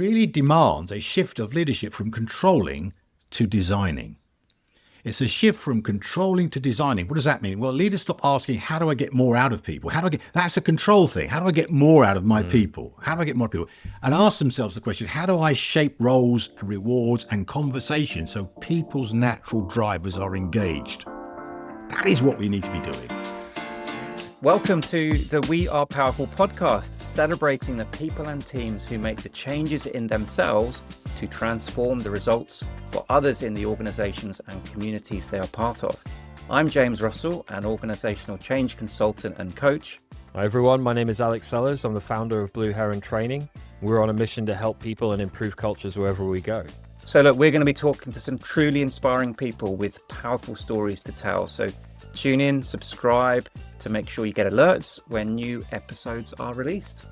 really demands a shift of leadership from controlling to designing. It's a shift from controlling to designing. What does that mean? Well, leaders stop asking, how do I get more out of people? That's a control thing. How do I get more out of my people? How do I get more people? And ask themselves the question, how do I shape roles, rewards, and conversation so people's natural drivers are engaged? That is what we need to be doing. Welcome to the We.Are.Powerful podcast, celebrating the people and teams who make the changes in themselves to transform the results for others in the organisations and communities they are part of. I'm James Russell, an organisational change consultant and coach. Hi everyone, my name is Alex Sellers. I'm the founder of Blue Heron Training. We're on a mission to help people and improve cultures wherever we go. So look, we're going to be talking to some truly inspiring people with powerful stories to tell. So tune in, subscribe to make sure you get alerts when new episodes are released.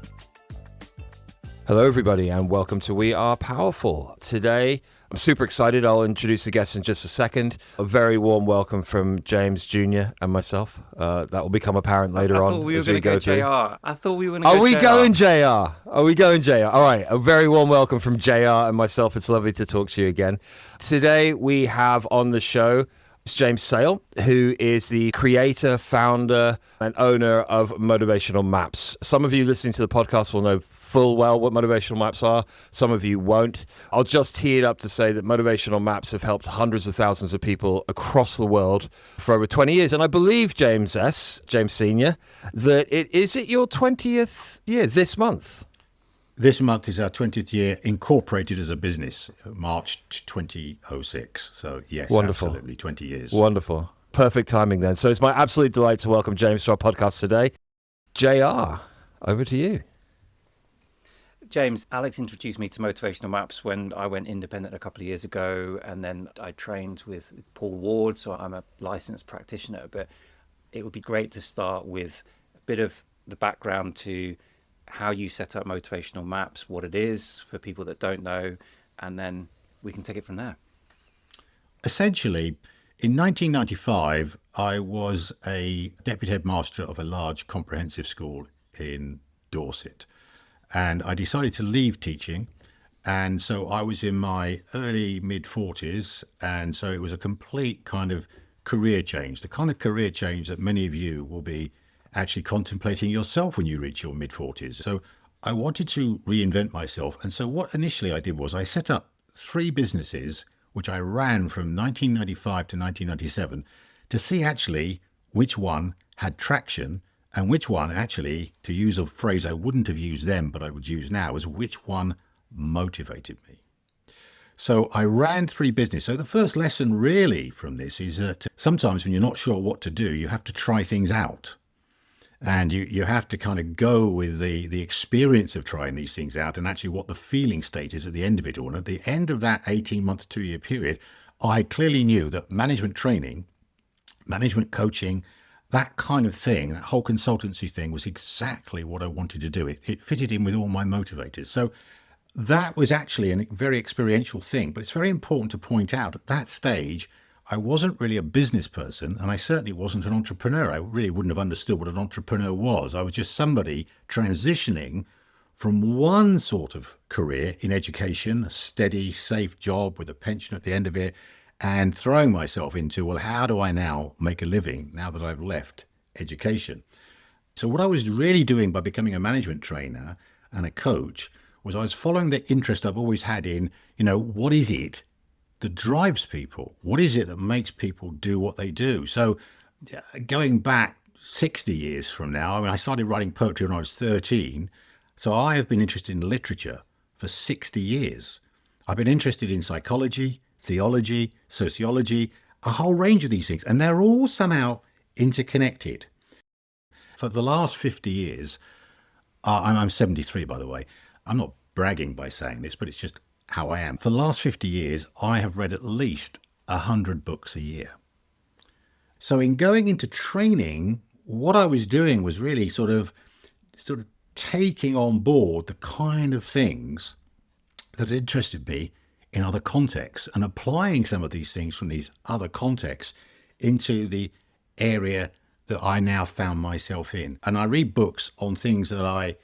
Hello everybody and welcome to We Are Powerful. Today, I'm super excited. I'll introduce the guests in just a second. A very warm welcome from James Jr. and myself. That will become apparent later on as we go through. I thought we were going to go JR. Are we going JR? Are we going JR? All right, a very warm welcome from JR and myself. It's lovely to talk to you again. Today we have on the show James Sale, who is the creator, founder, and owner of Motivational Maps. Some of you listening to the podcast will know full well what Motivational Maps are. Some of you won't. I'll just tee it up to say that Motivational Maps have helped hundreds of thousands of people across the world for over 20 years. And I believe, James Senior, that it is your 20th year this month. This month is our 20th year incorporated as a business, March 2006. So yes, wonderful. Absolutely, 20 years. Wonderful. Perfect timing then. So it's my absolute delight to welcome James to our podcast today. JR, over to you. James, Alex introduced me to Motivational Maps when I went independent a couple of years ago, and then I trained with Paul Ward, so I'm a licensed practitioner. But it would be great to start with a bit of the background to how you set up Motivational Maps, what it is for people that don't know, and then we can take it from there. Essentially, in 1995, I was a deputy headmaster of a large comprehensive school in Dorset, and I decided to leave teaching. And so I was in my early mid-40s, and so it was a complete kind of career change, the kind of career change that many of you will be actually contemplating yourself when you reach your mid-40s. So I wanted to reinvent myself. And so what initially I did was I set up 3 businesses, which I ran from 1995 to 1997, to see actually which one had traction and which one actually, to use a phrase I wouldn't have used then, but I would use now, is which one motivated me. So I ran 3 businesses. So the first lesson really from this is that sometimes when you're not sure what to do, you have to try things out. And you have to kind of go with the experience of trying these things out and actually what the feeling state is at the end of it all. And at the end of that 18 months, 2-year period, I clearly knew that management training, management coaching, that kind of thing, that whole consultancy thing was exactly what I wanted to do. It fitted in with all my motivators. So that was actually a very experiential thing. But it's very important to point out at that stage, I wasn't really a business person, and I certainly wasn't an entrepreneur. I really wouldn't have understood what an entrepreneur was. I was just somebody transitioning from one sort of career in education, a steady, safe job with a pension at the end of it, and throwing myself into, well, how do I now make a living now that I've left education? So what I was really doing by becoming a management trainer and a coach was I was following the interest I've always had in, what is it that drives people? What is it that makes people do what they do? So going back 60 years from now, I started writing poetry when I was 13. So I have been interested in literature for 60 years. I've been interested in psychology, theology, sociology, a whole range of these things. And they're all somehow interconnected. For the last 50 years, I'm 73, by the way. I'm not bragging by saying this, but it's just how I am. For the last 50 years, I have read at least 100 books a year. So in going into training, what I was doing was really sort of taking on board the kind of things that interested me in other contexts and applying some of these things from these other contexts into the area that I now found myself in. And I read books on things that I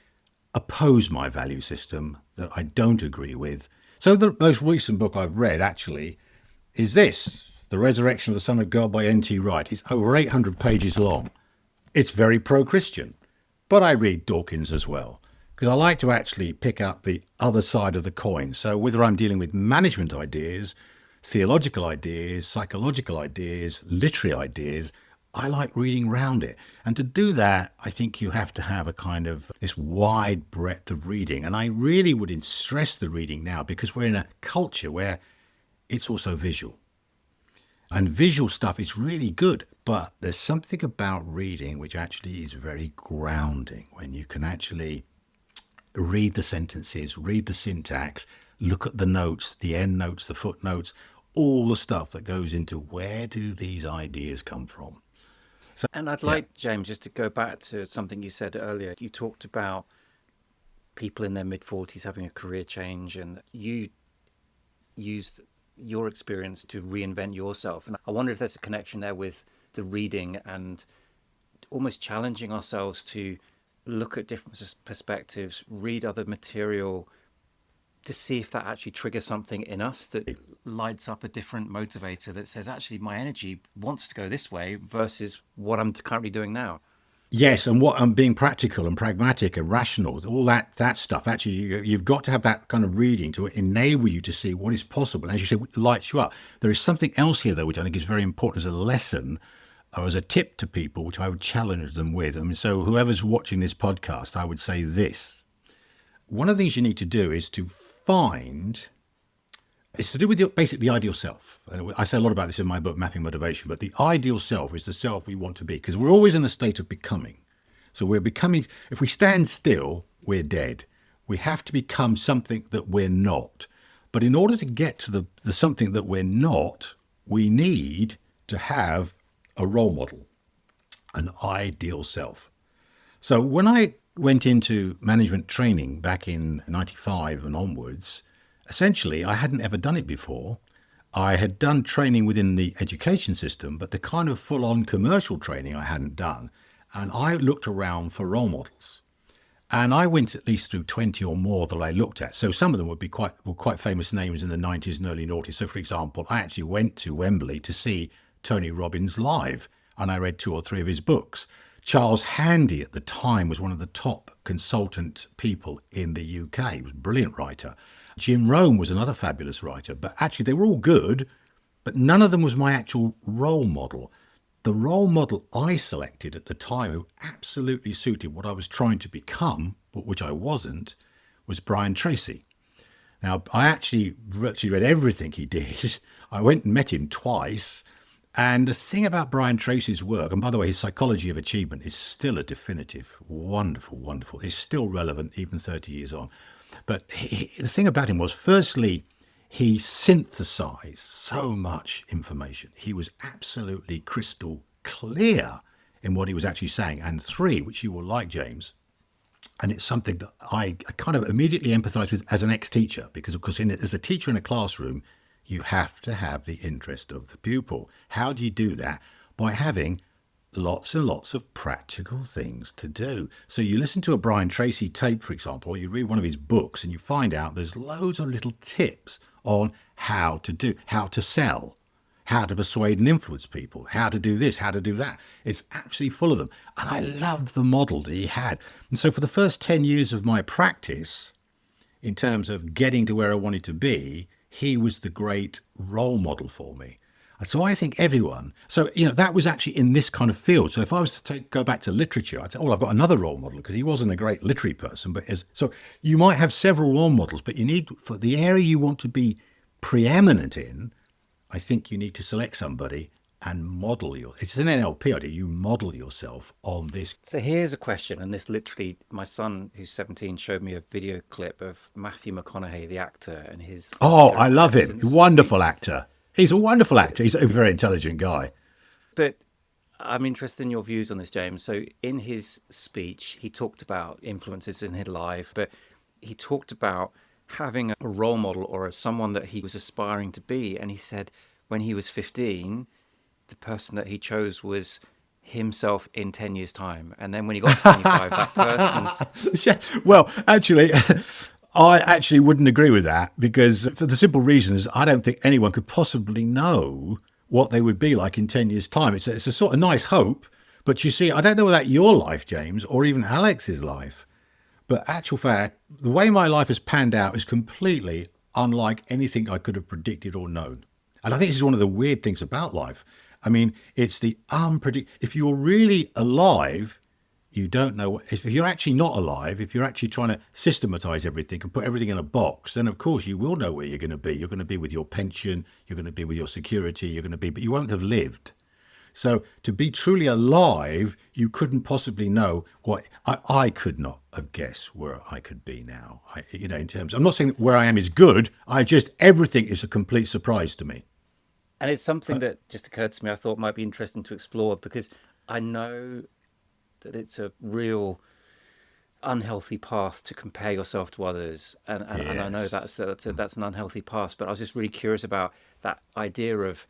oppose my value system, that I don't agree with. So the most recent book I've read actually is this, The Resurrection of the Son of God by N.T. Wright. It's over 800 pages long. It's very pro-Christian, but I read Dawkins as well, because I like to actually pick up the other side of the coin. So whether I'm dealing with management ideas, theological ideas, psychological ideas, literary ideas, I like reading round it. And to do that, I think you have to have a kind of this wide breadth of reading. And I really would stress the reading now, because we're in a culture where it's also visual. And visual stuff is really good, but there's something about reading which actually is very grounding, when you can actually read the sentences, read the syntax, look at the notes, the end notes, the footnotes, all the stuff that goes into where do these ideas come from. So, And I'd yeah. like, James, just to go back to something you said earlier. You talked about people in their mid-40s having a career change, and you used your experience to reinvent yourself. And I wonder if there's a connection there with the reading and almost challenging ourselves to look at different perspectives, read other material, to see if that actually triggers something in us that lights up a different motivator that says, actually, my energy wants to go this way versus what I'm currently doing now. Yes, and what I'm being practical and pragmatic and rational, all that stuff. Actually, you've got to have that kind of reading to enable you to see what is possible. And as you say, it lights you up. There is something else here, though, which I think is very important as a lesson or as a tip to people, which I would challenge them with. I mean, so whoever's watching this podcast, I would say this. One of the things you need to do is to find, it's to do with basically the ideal self. And I say a lot about this in my book, Mapping Motivation, but the ideal self is the self we want to be, because we're always in a state of becoming. So we're becoming, if we stand still, we're dead. We have to become something that we're not. But in order to get to the something that we're not, we need to have a role model, an ideal self. So when I went into management training back in 95 and onwards, essentially I hadn't ever done it before. I had done training within the education system, but the kind of full-on commercial training I hadn't done. And I looked around for role models. And I went at least through 20 or more that I looked at. So some of them were quite famous names in the 90s and early noughties. So for example, I actually went to Wembley to see Tony Robbins live, and I read 2 or 3 of his books. Charles Handy at the time was one of the top consultant people in the UK. He was a brilliant writer. Jim Rohn was another fabulous writer, but actually they were all good, but none of them was my actual role model. The role model I selected at the time, who absolutely suited what I was trying to become, but which I wasn't, was Brian Tracy. Now, I actually virtually read everything he did. I went and met him twice. And the thing about Brian Tracy's work, and by the way, his Psychology of Achievement is still a definitive, wonderful, wonderful. It's still relevant even 30 years on. But the thing about him was, firstly, he synthesized so much information. He was absolutely crystal clear in what he was actually saying. And 3, which you will like, James, and it's something that I kind of immediately empathize with as an ex-teacher, because, of course, as a teacher in a classroom, you have to have the interest of the pupil. How do you do that? By having lots and lots of practical things to do. So you listen to a Brian Tracy tape, for example, or you read one of his books and you find out there's loads of little tips on how to sell, how to persuade and influence people, how to do this, how to do that. It's absolutely full of them. And I love the model that he had. And so for the first 10 years of my practice, in terms of getting to where I wanted to be, he was the great role model for me. And so I think everyone, so, that was actually in this kind of field. So if I was to go back to literature, I'd say, I've got another role model, because he wasn't a great literary person. So you might have several role models, but you need, for the area you want to be preeminent in, I think you need to select somebody and model it's an NLP idea. You model yourself on this. So here's a question, and this literally, my son, who's 17, showed me a video clip of Matthew McConaughey, the actor, and his... Oh, I love him. Wonderful actor. He's a wonderful actor. He's a very intelligent guy. But I'm interested in your views on this, James. So in his speech, he talked about influences in his life, but he talked about having a role model or someone that he was aspiring to be. And he said when he was 15, the person that he chose was himself in 10 years' time. And then when he got to 25, that person's... Yeah, well, actually, I actually wouldn't agree with that, because for the simple reason is I don't think anyone could possibly know what they would be like in 10 years' time. It's a sort of nice hope, but you see, I don't know about your life, James, or even Alex's life, but actual fact, the way my life has panned out is completely unlike anything I could have predicted or known. And I think this is one of the weird things about life. I mean, it's the unpredictable. If you're really alive, you don't know. If you're actually not alive, if you're actually trying to systematize everything and put everything in a box, then of course you will know where you're going to be. You're going to be with your pension, you're going to be with your security, you're going to be, but you won't have lived. So to be truly alive, you couldn't possibly know what I could not have guessed where I could be now. In terms, I'm not saying where I am is good. Everything is a complete surprise to me. And it's something that just occurred to me, I thought might be interesting to explore, because I know that it's a real unhealthy path to compare yourself to others. And I know Yes. that's an unhealthy path, but I was just really curious about that idea of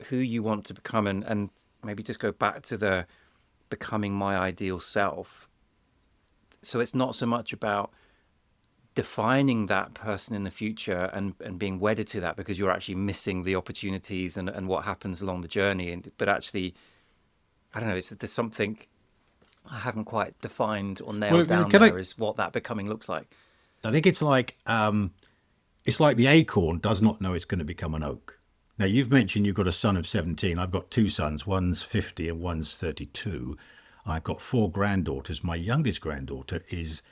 who you want to become, and maybe just go back to the becoming my ideal self. So it's not so much about defining that person in the future and being wedded to that, because you're actually missing the opportunities and what happens along the journey. But actually, I don't know, there's something I haven't quite defined or Well, nailed down can I? there, is what that becoming looks like. I think it's like the acorn does not know it's going to become an oak. Now, you've mentioned you've got a son of 17. I've got two sons. One's 50 and one's 32. I've got four granddaughters. My youngest granddaughter is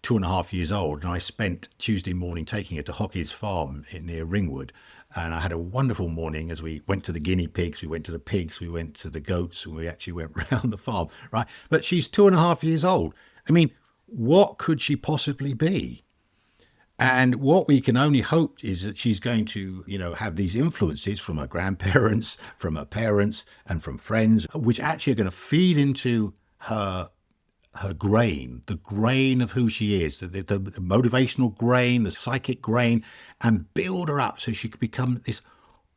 2.5 years old, and I spent Tuesday morning taking her to Hockey's Farm near Ringwood. And I had a wonderful morning as we went to the guinea pigs, we went to the pigs, we went to the goats, and we actually went round the farm, right? But she's 2.5 years old. I mean, what could she possibly be? And what we can only hope is that she's going to, have these influences from her grandparents, from her parents, and from friends, which actually are going to feed into her grain, the grain of who she is, the motivational grain, the psychic grain, and build her up so she could become this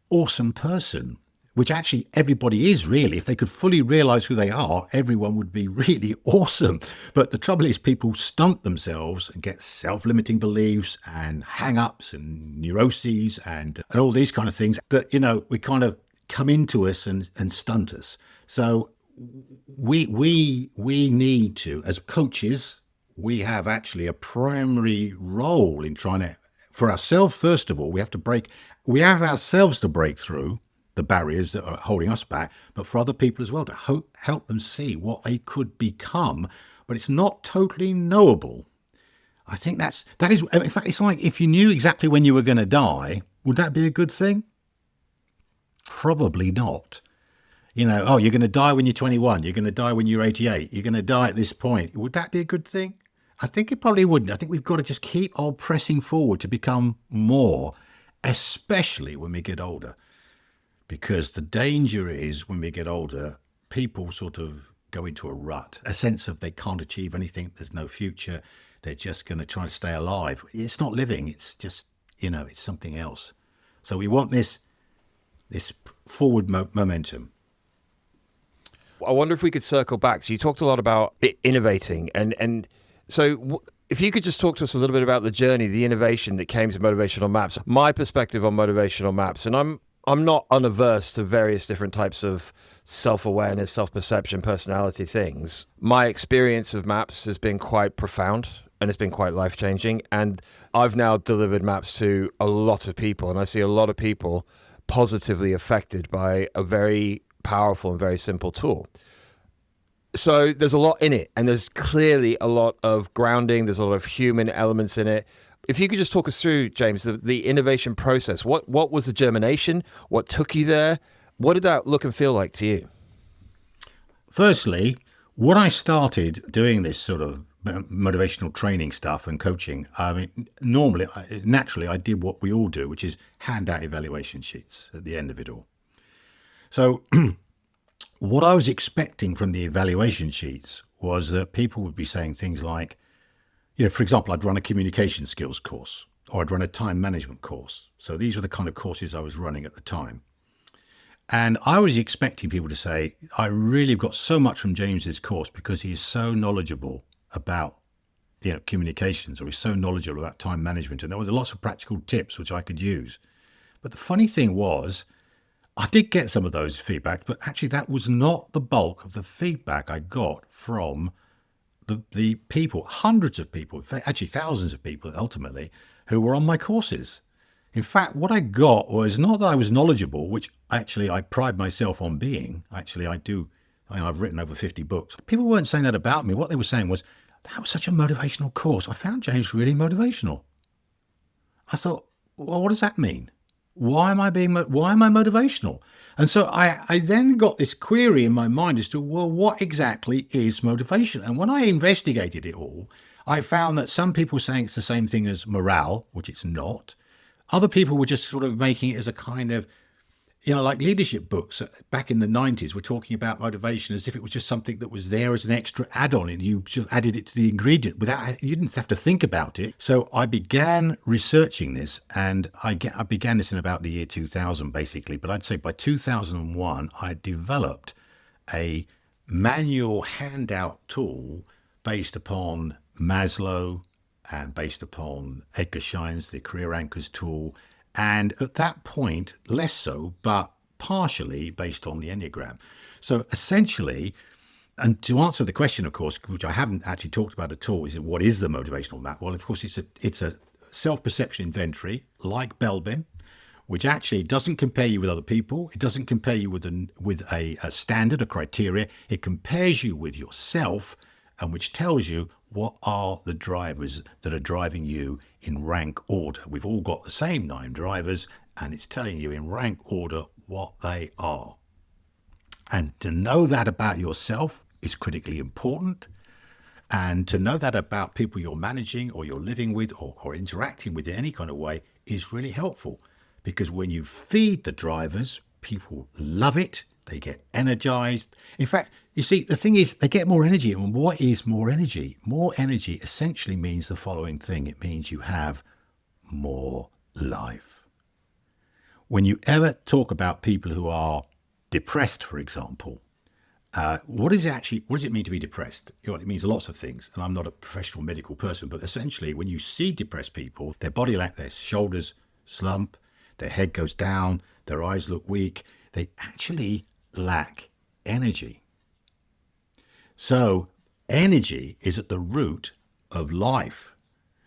awesome person, which actually everybody is really. If they could fully realize who they are, everyone would be really awesome. But the trouble is people stunt themselves and get self-limiting beliefs and hang-ups and neuroses and all these kind of things that, we kind of come into us and stunt us. So we need to, as coaches, we have actually a primary role in trying to, for ourselves first of all, we have ourselves to break through the barriers that are holding us back, but for other people as well, to help them see what they could become. But it's not totally knowable. I think that is, in fact, it's like if you knew exactly when you were going to die, would that be a good thing? Probably not. Oh, you're going to die when you're 21. You're going to die when you're 88. You're going to die at this point. Would that be a good thing? I think it probably wouldn't. I think we've got to just keep on pressing forward to become more, especially when we get older. Because the danger is when we get older, people sort of go into a rut, a sense of they can't achieve anything. There's no future. They're just going to try to stay alive. It's not living. It's just, it's something else. So we want this forward momentum. I wonder if we could circle back. So you talked a lot about innovating, and so if you could just talk to us a little bit about the journey, the innovation that came to Motivational Maps. My perspective on Motivational Maps, and I'm not unaverse to various different types of self-awareness, self-perception, personality things. My experience of maps has been quite profound, and it's been quite life-changing. And I've now delivered maps to a lot of people, and I see a lot of people positively affected by a very powerful and very simple tool. So there's a lot in it, and there's clearly a lot of grounding. There's a lot of human elements in it. If you could just talk us through, James, the innovation process. What was the germination? What took you there? What did that look and feel like to you? Firstly, when I started doing this sort of motivational training stuff and coaching, I mean, naturally, I did what we all do, which is hand out evaluation sheets at the end of it all. So what I was expecting from the evaluation sheets was that people would be saying things like, for example, I'd run a communication skills course, or I'd run a time management course. So these were the kind of courses I was running at the time. And I was expecting people to say, I really have got so much from James's course because he is so knowledgeable about communications, or he's so knowledgeable about time management. And there was lots of practical tips which I could use. But the funny thing was, I did get some of those feedback, but actually that was not the bulk of the feedback I got from the people, hundreds of people, actually thousands of people ultimately, who were on my courses. In fact, what I got was not that I was knowledgeable, which actually I pride myself on being. Actually, I do. I've written over 50 books. People weren't saying that about me. What they were saying was, that was such a motivational course. I found James really motivational. I thought, well, what does that mean? Why am I motivational? And so I then got this query in my mind as to, well, what exactly is motivation? And when I investigated it all, I found that some people were saying it's the same thing as morale, which it's not. Other people were just sort of making it as a kind of, like leadership books back in the 90s were talking about motivation as if it was just something that was there as an extra add-on, and you just added it to the ingredient you didn't have to think about it. So I began researching this, and I began this in about the year 2000, basically. But I'd say by 2001, I developed a manual handout tool based upon Maslow and based upon Edgar Schein's The Career Anchors tool. And at that point, less so, but partially based on the Enneagram. So essentially, and to answer the question, of course, which I haven't actually talked about at all, is what is the motivational map? Well, of course, it's a self-perception inventory like Belbin, which actually doesn't compare you with other people. It doesn't compare you with a standard, a criteria. It compares you with yourself, and which tells you what are the drivers that are driving you in rank order. We've all got the same 9 drivers, and it's telling you in rank order what they are. And to know that about yourself is critically important. And to know that about people you're managing or you're living with or interacting with in any kind of way is really helpful. Because when you feed the drivers, people love it. They get energized. In fact, you see, the thing is, they get more energy. And what is more energy? More energy essentially means the following thing. It means you have more life. When you ever talk about people who are depressed, for example, what does it mean to be depressed? It means lots of things. And I'm not a professional medical person, but essentially when you see depressed people, their shoulders slump, their head goes down, their eyes look weak. They actually lack energy. So energy is at the root of life.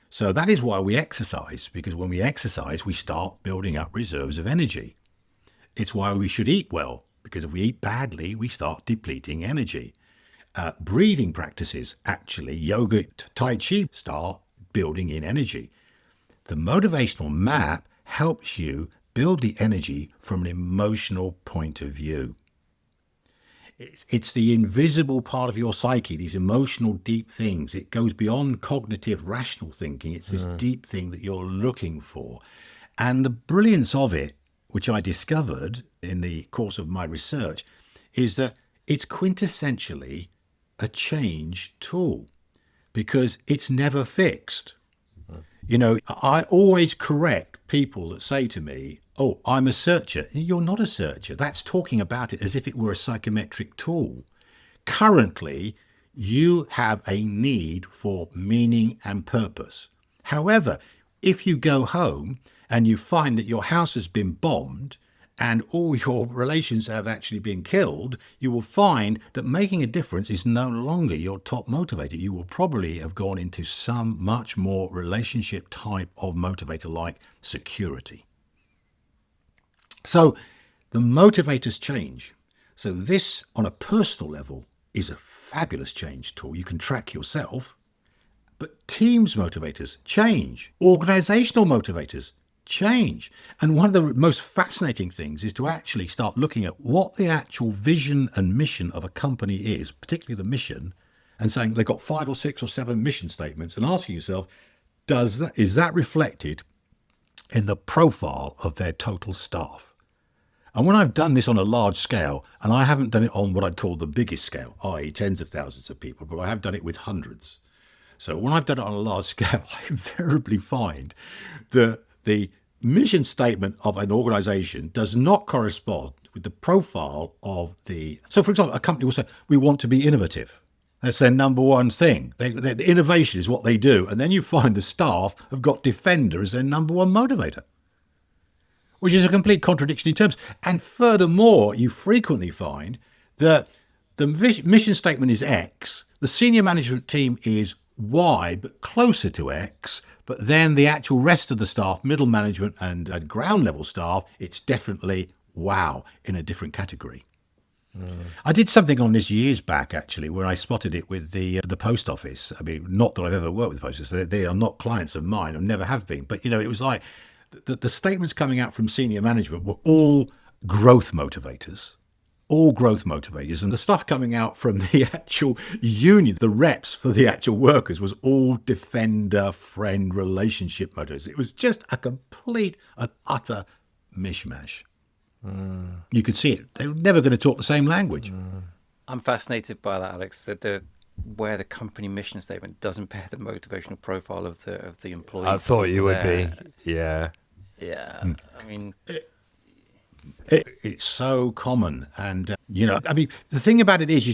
So that is why we exercise, because when we exercise, we start building up reserves of energy. It's why we should eat well, because if we eat badly, we start depleting energy. Breathing practices, actually, yoga, tai chi, start building in energy. The motivational map helps you build the energy from an emotional point of view. It's the invisible part of your psyche, these emotional deep things. It goes beyond cognitive rational thinking. It's this deep thing that you're looking for. And the brilliance of it, which I discovered in the course of my research, is that it's quintessentially a change tool because it's never fixed. I always correct people that say to me, oh, I'm a searcher. You're not a searcher. That's talking about it as if it were a psychometric tool. Currently, you have a need for meaning and purpose. However, if you go home and you find that your house has been bombed and all your relations have actually been killed, you will find that making a difference is no longer your top motivator. You will probably have gone into some much more relationship type of motivator like security. So the motivators change. So this, on a personal level, is a fabulous change tool. You can track yourself. But teams motivators change. Organisational motivators change. And one of the most fascinating things is to actually start looking at what the actual vision and mission of a company is, particularly the mission, and saying they've got 5 or 6 or 7 mission statements and asking yourself, is that reflected in the profile of their total staff? And when I've done this on a large scale, and I haven't done it on what I'd call the biggest scale, i.e. tens of thousands of people, but I have done it with hundreds. So when I've done it on a large scale, I invariably find that the mission statement of an organization does not correspond with the profile of the. So, for example, a company will say, we want to be innovative. That's their number one thing. The innovation is what they do. And then you find the staff have got defender as their number one motivator, which is a complete contradiction in terms. And furthermore, you frequently find that the mission statement is X, the senior management team is Y, but closer to X, but then the actual rest of the staff, middle management and ground level staff, it's definitely wow in a different category. I did something on this years back, actually, where I spotted it with the post office. I mean, not that I've ever worked with the post office. They are not clients of mine and never have been. But, it was like the statements coming out from senior management were all growth motivators. All growth motivators. And the stuff coming out from the actual union, the reps for the actual workers, was all defender, friend, relationship motivators. It was just a complete and utter mishmash. You could see it. They were never going to talk the same language. I'm fascinated by that, Alex. Where the company mission statement doesn't bear the motivational profile of the employees. I thought you would be. Yeah. Yeah. I mean, it's so common. And, the thing about it is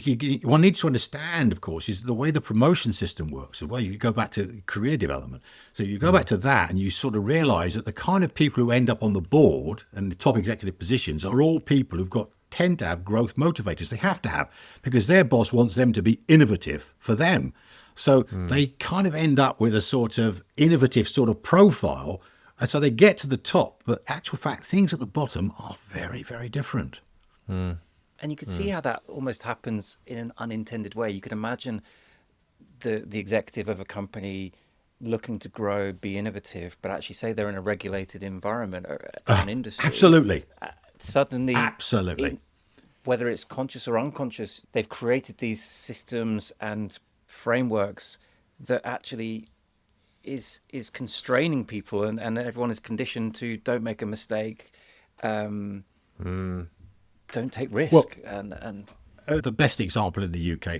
one needs to understand, of course, is the way the promotion system works. Well, you go back to career development. So you go back to that and you sort of realize that the kind of people who end up on the board and the top executive positions are all people who've tend to have growth motivators. They have to have, because their boss wants them to be innovative for them. So they kind of end up with a sort of innovative sort of profile. And so they get to the top, but actual fact, things at the bottom are very, very different. And you could see how that almost happens in an unintended way. You could imagine the executive of a company looking to grow, be innovative, but actually say they're in a regulated environment or an industry. Absolutely. Suddenly, Absolutely. Whether it's conscious or unconscious, they've created these systems and frameworks that actually is constraining people, and everyone is conditioned to don't make a mistake, don't take risk. Well, and the best example in the UK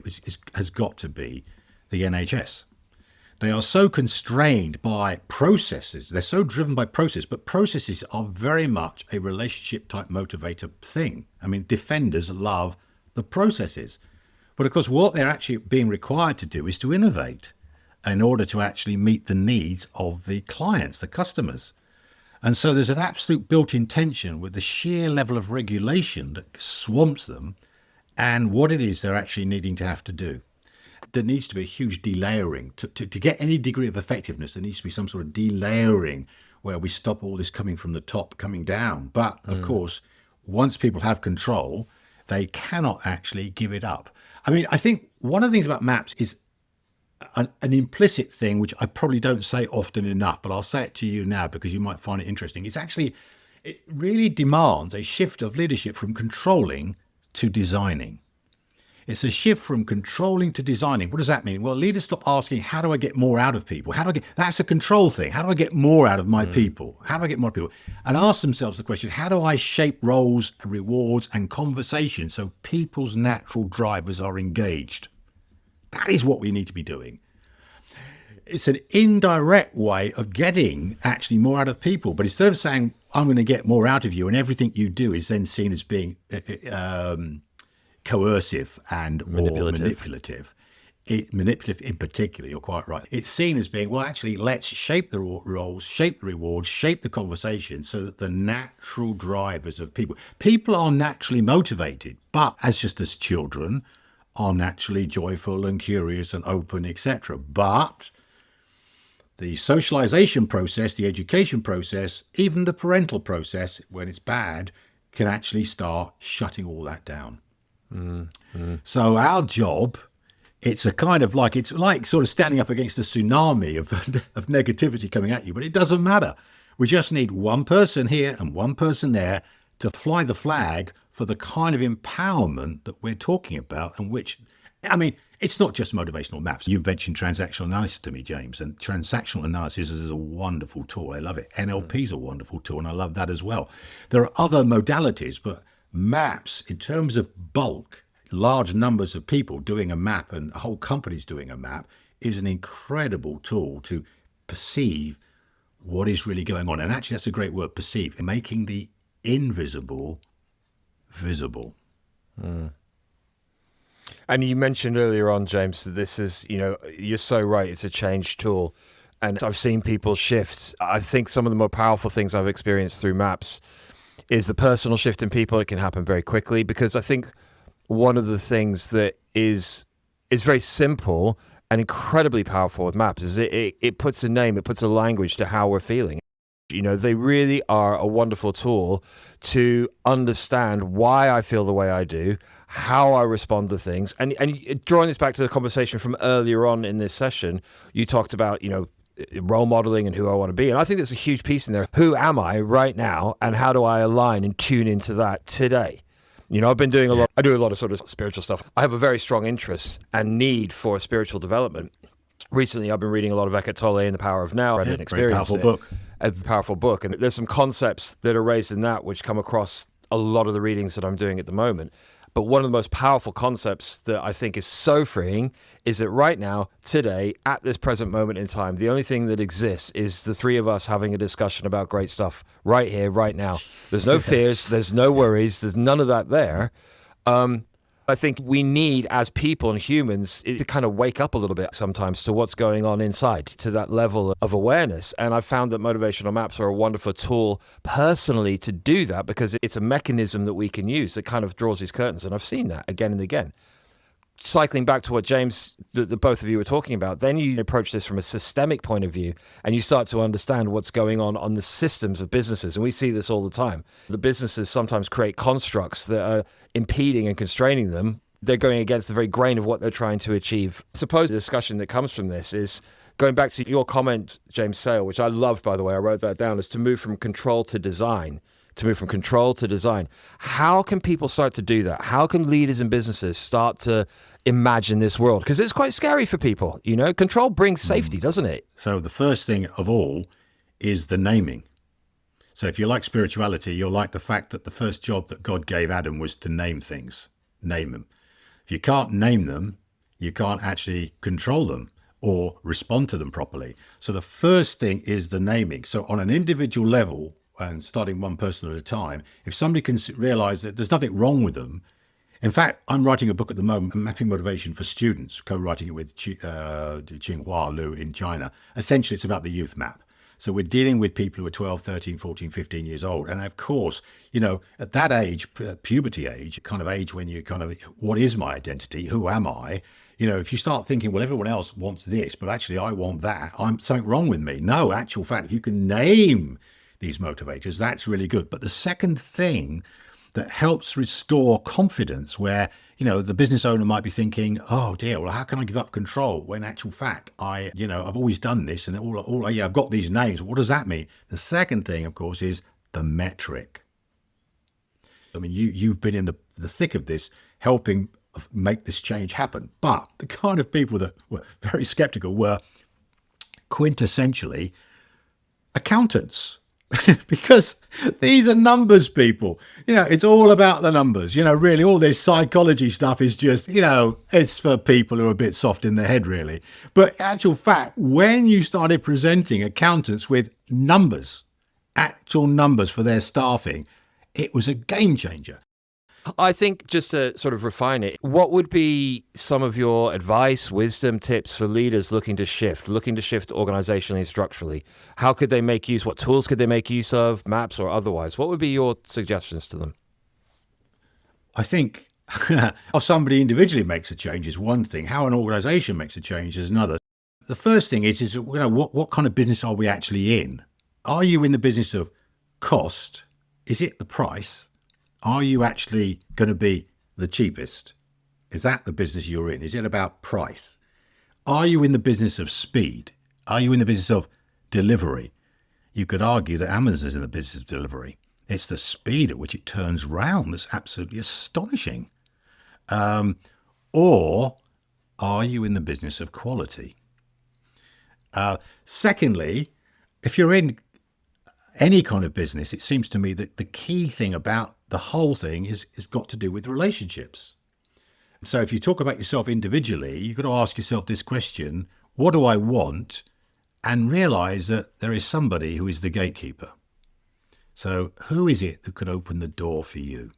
has got to be the NHS. They are so constrained by processes. They're so driven by process, but processes are very much a relationship type motivator thing. I mean, defenders love the processes. But of course, what they're actually being required to do is to innovate in order to actually meet the needs of the clients, the customers. And so there's an absolute built-in tension with the sheer level of regulation that swamps them and what it is they're actually needing to have to do. There needs to be a huge delayering. To get any degree of effectiveness, there needs to be some sort of delayering where we stop all this coming from the top, coming down. But, of course, once people have control, they cannot actually give it up. I mean, I think one of the things about maps is an implicit thing, which I probably don't say often enough, but I'll say it to you now because you might find it interesting. It really demands a shift of leadership from controlling to designing. It's a shift from controlling to designing. What does that mean? Well, leaders stop asking, how do I get more out of people? That's a control thing. How do I get more out of my people? How do I get more people? And ask themselves the question, how do I shape roles, rewards, and conversation so people's natural drivers are engaged? That is what we need to be doing. It's an indirect way of getting actually more out of people. But instead of saying, I'm going to get more out of you, and everything you do is then seen as being coercive and or manipulative. Manipulative in particular, you're quite right. It's seen as being, well, actually, let's shape the roles, shape the rewards, shape the conversation so that the natural drivers of people are naturally motivated, but as children are naturally joyful and curious and open, etc. But the socialization process, the education process, even the parental process, when it's bad, can actually start shutting all that down. So our job, it's like sort of standing up against a tsunami of negativity coming at you, but it doesn't matter. We just need one person here and one person there to fly the flag for the kind of empowerment that we're talking about, and which, I mean, it's not just motivational maps. You mentioned transactional analysis to me, James, and transactional analysis is a wonderful tool. I love it. NLP is a wonderful tool, and I love that as well. There are other modalities, but maps, in terms of bulk, large numbers of people doing a map and whole companies doing a map, is an incredible tool to perceive what is really going on. And actually, that's a great word, perceive, making the invisible visible. And you mentioned earlier on, James, that this is, you're so right, it's a change tool. And I've seen people shift. I think some of the more powerful things I've experienced through maps is the personal shift in people. It can happen very quickly, because I think one of the things that is very simple and incredibly powerful with maps is it puts a name, it puts a language to how we're feeling. They really are a wonderful tool to understand why I feel the way I do, how I respond to things. And drawing this back to the conversation from earlier on in this session, you talked about, role modeling and who I want to be. And I think there's a huge piece in there. Who am I right now, and how do I align and tune into that today? I've been doing I do a lot of sort of spiritual stuff. I have a very strong interest and need for spiritual development. Recently, I've been reading a lot of Eckhart Tolle and The Power of Now. I didn't experience powerful book. A powerful book. And there's some concepts that are raised in that which come across a lot of the readings that I'm doing at the moment. But one of the most powerful concepts that I think is so freeing is that right now, today, at this present moment in time, the only thing that exists is the three of us having a discussion about great stuff right here, right now. There's no fears, there's no worries, there's none of that there. I think we need, as people and humans, to kind of wake up a little bit sometimes to what's going on inside, to that level of awareness. And I've found that motivational maps are a wonderful tool personally to do that, because it's a mechanism that we can use that kind of draws these curtains. And I've seen that again and again. Cycling back to what James, the both of you were talking about, then you approach this from a systemic point of view, and you start to understand what's going on the systems of businesses. And we see this all the time. The businesses sometimes create constructs that are impeding and constraining them. They're going against the very grain of what they're trying to achieve. I suppose the discussion that comes from this is going back to your comment, James Sale, which I loved, by the way, I wrote that down, is to move from control to design. To move from control to design. How can people start to do that? How can leaders and businesses start to imagine this world? Because it's quite scary for people. Control brings safety, doesn't it? So the first thing of all is the naming. So if you like spirituality, you'll like the fact that the first job that God gave Adam was to name things. Name them. If you can't name them, you can't actually control them or respond to them properly. So the first thing is the naming. So on an individual level, and starting one person at a time, if somebody can realize that there's nothing wrong with them. In fact, I'm writing a book at the moment, Mapping Motivation for Students, co-writing it with Tsinghua Lu in China. Essentially, it's about the youth map. So we're dealing with people who are 12, 13, 14, 15 years old. And of course, at that age, puberty age, kind of age when you kind of, what is my identity? Who am I? If you start thinking, well, everyone else wants this, but actually I want that, I'm something wrong with me. No, actual fact, if you can name these motivators, that's really good. But the second thing that helps restore confidence, where the business owner might be thinking, oh dear, well, how can I give up control, when actual fact I've always done this, and I've got these names. What does that mean? The second thing, of course, is the metric. I mean, you've been in the thick of this, helping make this change happen. But the kind of people that were very skeptical were quintessentially accountants. Because these are numbers people. It's all about the numbers. Really, all this psychology stuff is just, it's for people who are a bit soft in the head, really. But actual fact, when you started presenting accountants with numbers, actual numbers for their staffing, it was a game changer. I think, just to sort of refine it, what would be some of your advice, wisdom, tips for leaders looking to shift organizationally and structurally? How could they make use? What tools could they make use of, maps or otherwise? What would be your suggestions to them? I think how somebody individually makes a change is one thing. How an organization makes a change is another. The first thing is what kind of business are we actually in? Are you in the business of cost? Is it the price? Are you actually going to be the cheapest? Is that the business you're in? Is it about price? Are you in the business of speed? Are you in the business of delivery? You could argue that Amazon is in the business of delivery. It's the speed at which it turns round that's absolutely astonishing. Or are you in the business of quality? Secondly, if you're in any kind of business, it seems to me that the key thing about the whole thing is got to do with relationships. So if you talk about yourself individually, you've got to ask yourself this question: what do I want? And realize that there is somebody who is the gatekeeper. So who is it that could open the door for you?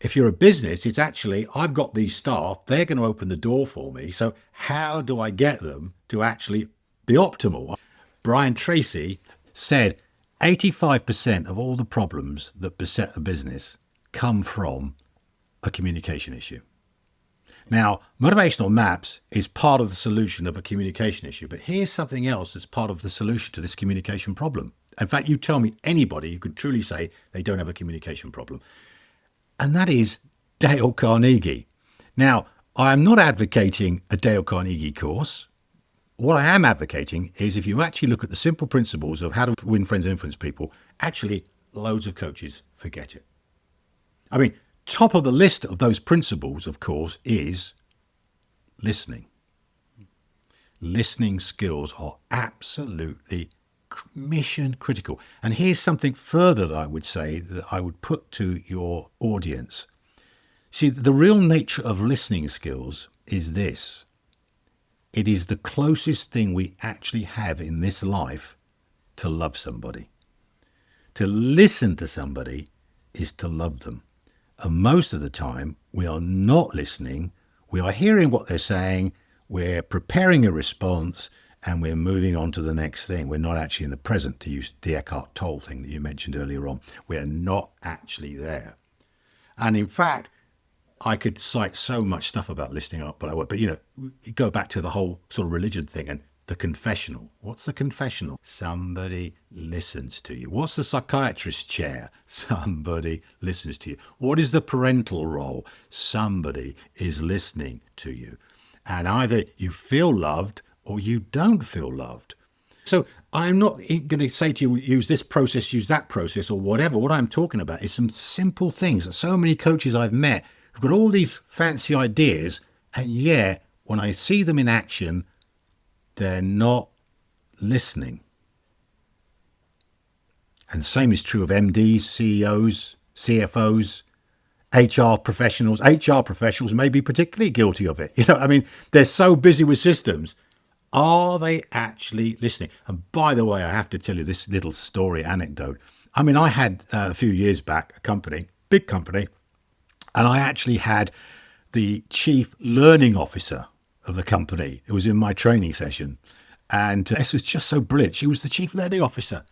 If you're a business, it's actually, I've got these staff, they're going to open the door for me. So how do I get them to actually be optimal? Brian Tracy said 85% of all the problems that beset a business come from a communication issue. Now, motivational maps is part of the solution of a communication issue, but here's something else that's part of the solution to this communication problem. In fact, you tell me anybody who could truly say they don't have a communication problem, and that is Dale Carnegie. Now, I'm not advocating a Dale Carnegie course. What I am advocating is if you actually look at the simple principles of how to win friends and influence people, actually loads of coaches forget it. I mean, top of the list of those principles, of course, is listening. Listening skills are absolutely mission critical. And here's something further that I would say that I would put to your audience. See, the real nature of listening skills is this. It is the closest thing we actually have in this life to love somebody. To listen to somebody is to love them. And most of the time, we are not listening. We are hearing what they're saying. We're preparing a response, and we're moving on to the next thing. We're not actually in the present, to use the Eckhart Tolle thing that you mentioned earlier on. We're not actually there. And in fact, I could cite so much stuff about listening up, but I won't. But, you go back to the whole sort of religion thing and the confessional. What's the confessional? Somebody listens to you. What's the psychiatrist's chair? Somebody listens to you. What is the parental role? Somebody is listening to you. And either you feel loved or you don't feel loved. So I'm not going to say to you, use this process, use that process, or whatever. What I'm talking about is some simple things. So many coaches I've met who've got all these fancy ideas, and yet when I see them in action, they're not listening. And the same is true of MDs, CEOs, CFOs, HR professionals. HR professionals may be particularly guilty of it. They're so busy with systems. Are they actually listening? And by the way, I have to tell you this little story anecdote. I had a few years back a company, big company, and I actually had the chief learning officer of the company. It was in my training session. And this was just so brilliant. She was the chief learning officer.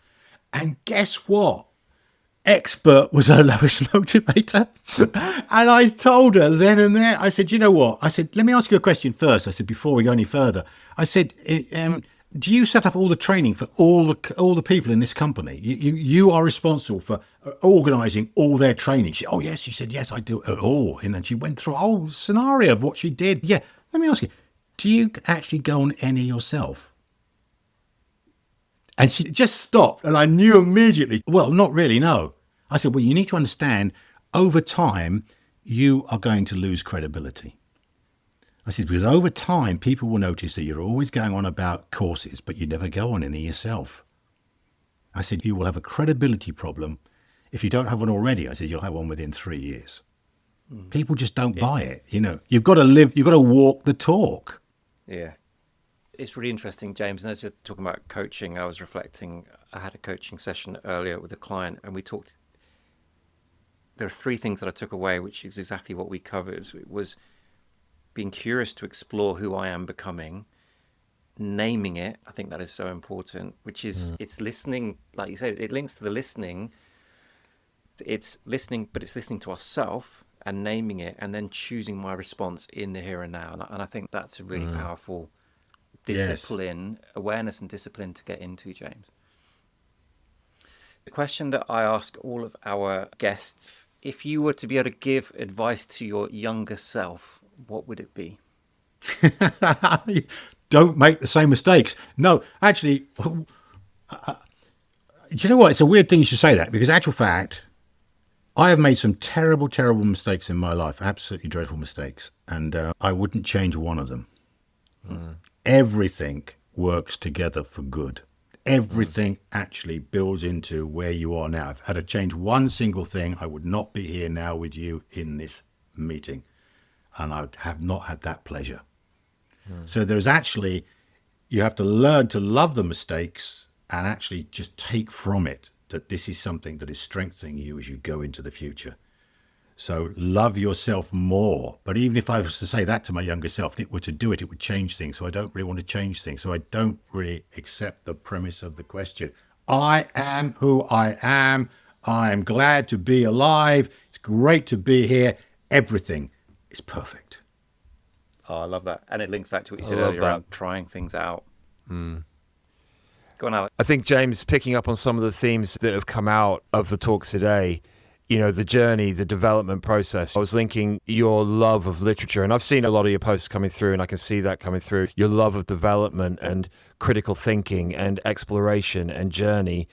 And guess what? Expert was her lowest motivator. And I told her then and there, I said, you know what? I said, let me ask you a question first. I said, before we go any further, I said, do you set up all the training for all the people in this company? You are responsible for organising all their training. She, oh, yes. She said, yes, I do it all. And then she went through a whole scenario of what she did. Yeah. Let me ask you, do you actually go on any yourself? And she just stopped, and I knew immediately, well, not really, no. I said, well, you need to understand, over time, you are going to lose credibility. I said, because over time, people will notice that you're always going on about courses, but you never go on any yourself. I said, you will have a credibility problem. If you don't have one already, I said, you'll have one within 3 years. People just don't buy it. You've got to walk the talk. Yeah. It's really interesting, James. And as you're talking about coaching, I was reflecting, I had a coaching session earlier with a client, and we talked, there are 3 things that I took away, which is exactly what we covered. It was being curious to explore who I am becoming, naming it. I think that is so important, which is, it's listening, like you said, it links to the listening. It's listening, but it's listening to ourselves and naming it, and then choosing my response in the here and now. And I think that's a really powerful discipline, awareness and discipline to get into, James. The question that I ask all of our guests, if you were to be able to give advice to your younger self, what would it be? Don't make the same mistakes. No, actually, do you know what? It's a weird thing you should say that, because actual fact, I have made some terrible, terrible mistakes in my life, absolutely dreadful mistakes, and I wouldn't change one of them. Everything works together for good. Everything actually builds into where you are now. If I had to change one single thing, I would not be here now with you in this meeting, and I have not had that pleasure. So there's actually, you have to learn to love the mistakes and actually just take from it that this is something that is strengthening you as you go into the future. So love yourself more. But even if I was to say that to my younger self, and it were to do it, it would change things. So I don't really want to change things. So I don't really accept the premise of the question. I am who I am. I am glad to be alive. It's great to be here. Everything is perfect. Oh, I love that. And it links back to what you said love earlier that. around trying things out. Go on, Alex. I think, James, picking up on some of the themes that have come out of the talk today, the journey, the development process. I was linking your love of literature, and I've seen a lot of your posts coming through, and I can see that coming through. Your love of development and critical thinking and exploration and journey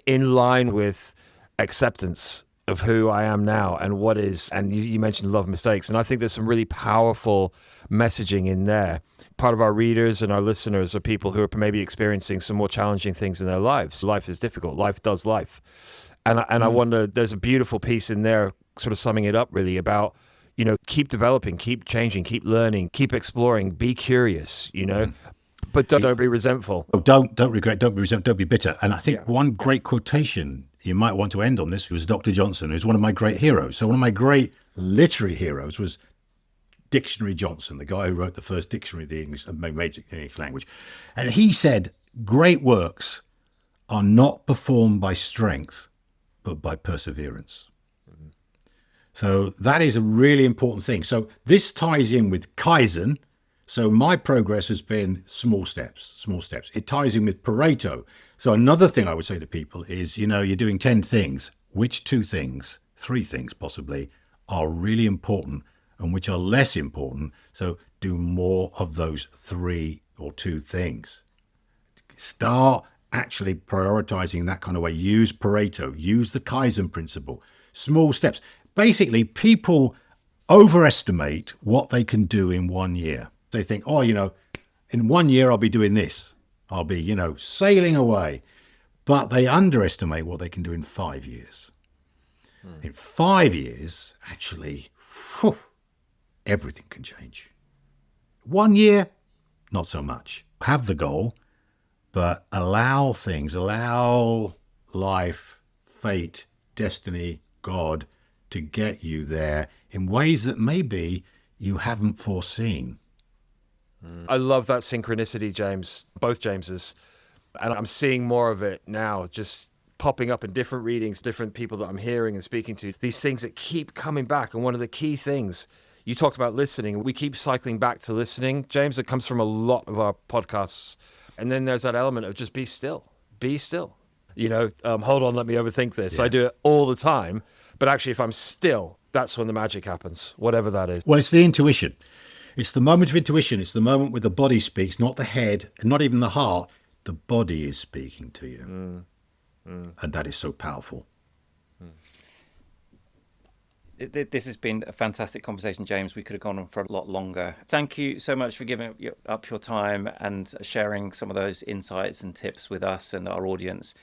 in line with acceptance of who I am now and what is, and you mentioned love mistakes. And I think there's some really powerful messaging in there. Part of our readers and our listeners are people who are maybe experiencing some more challenging things in their lives. Life is difficult. Life does life. And I wonder, there's a beautiful piece in there sort of summing it up really about, keep developing, keep changing, keep learning, keep exploring, be curious, but don't be resentful. Oh, don't regret, don't be resentful, don't be bitter. And I think one great quotation you might want to end on this was Dr. Johnson, who's one of my great heroes. So one of my great literary heroes was Dictionary Johnson, the guy who wrote the first dictionary of the major English language. And he said, great works are not performed by strength, but by perseverance. So that is a really important thing. So this ties in with Kaizen. So my progress has been small steps. It ties in with Pareto. So another thing I would say to people is, you're doing 10 things. Which 2 things, 3 things possibly, are really important and which are less important? So do more of those 3 or 2 things. Start actually prioritizing that kind of way. Use Pareto, use the Kaizen principle, small steps. Basically, people overestimate what they can do in 1 year. They think, in 1 year, I'll be doing this. I'll be, sailing away. But they underestimate what they can do in 5 years. In 5 years, actually, everything can change. 1 year, not so much. Have the goal, but allow life, fate, destiny, God to get you there in ways that maybe you haven't foreseen. I love that synchronicity, James, both Jameses. And I'm seeing more of it now, just popping up in different readings, different people that I'm hearing and speaking to, these things that keep coming back. And one of the key things, you talked about listening. We keep cycling back to listening, James. It comes from a lot of our podcasts. And then there's that element of just be still. Hold on, let me overthink this. Yeah. I do it all the time. But actually, if I'm still, that's when the magic happens, whatever that is. Well, it's the intuition. It's the moment of intuition. It's the moment where the body speaks, not the head, and not even the heart. The body is speaking to you. And that is so powerful. This has been a fantastic conversation, James. We could have gone on for a lot longer. Thank you so much for giving up your time and sharing some of those insights and tips with us and our audience.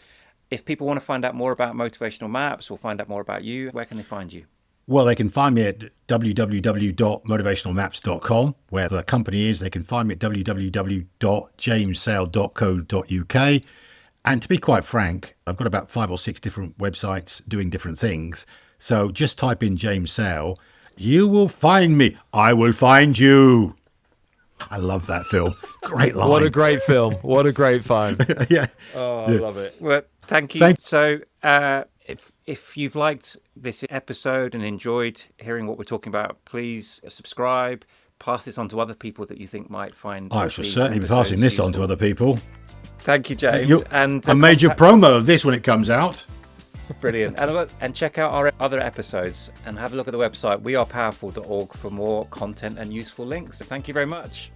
If people want to find out more about Motivational Maps or find out more about you, where can they find you? Well, they can find me at www.motivationalmaps.com, where the company is. They can find me at www.jamessale.co.uk. And to be quite frank, I've got about 5 or 6 different websites doing different things. So just type in James Sale. You will find me. I will find you. I love that film. Great line. What a great film. What a great find. Yeah. Oh, I love it. Well, thank you. So if you've liked this episode and enjoyed hearing what we're talking about, please subscribe, pass this on to other people that you think might find I shall certainly be passing this on to other people. Thank you, James. And a major promo of this when it comes out. Brilliant. And check out our other episodes and have a look at the website wearepowerful.org for more content and useful links. Thank you very much.